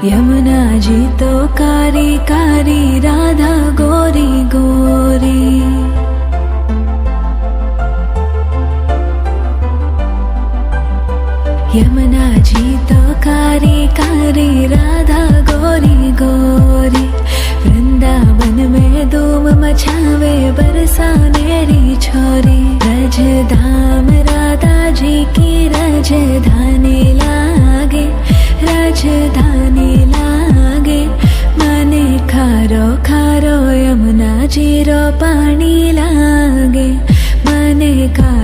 यमुना जी तो कारी कारी, राधा गोरी गोरी। यमुना जी तो कारी कारी, राधा गोरी गोरी। वृंदावन में धूम मचावे, बरसानेरी छोरी। रजधाम राधा जी की राजधानी लागे, राजधानी लागे। मने खारो खारो यमुना जी रो पानी लागे, मने खारो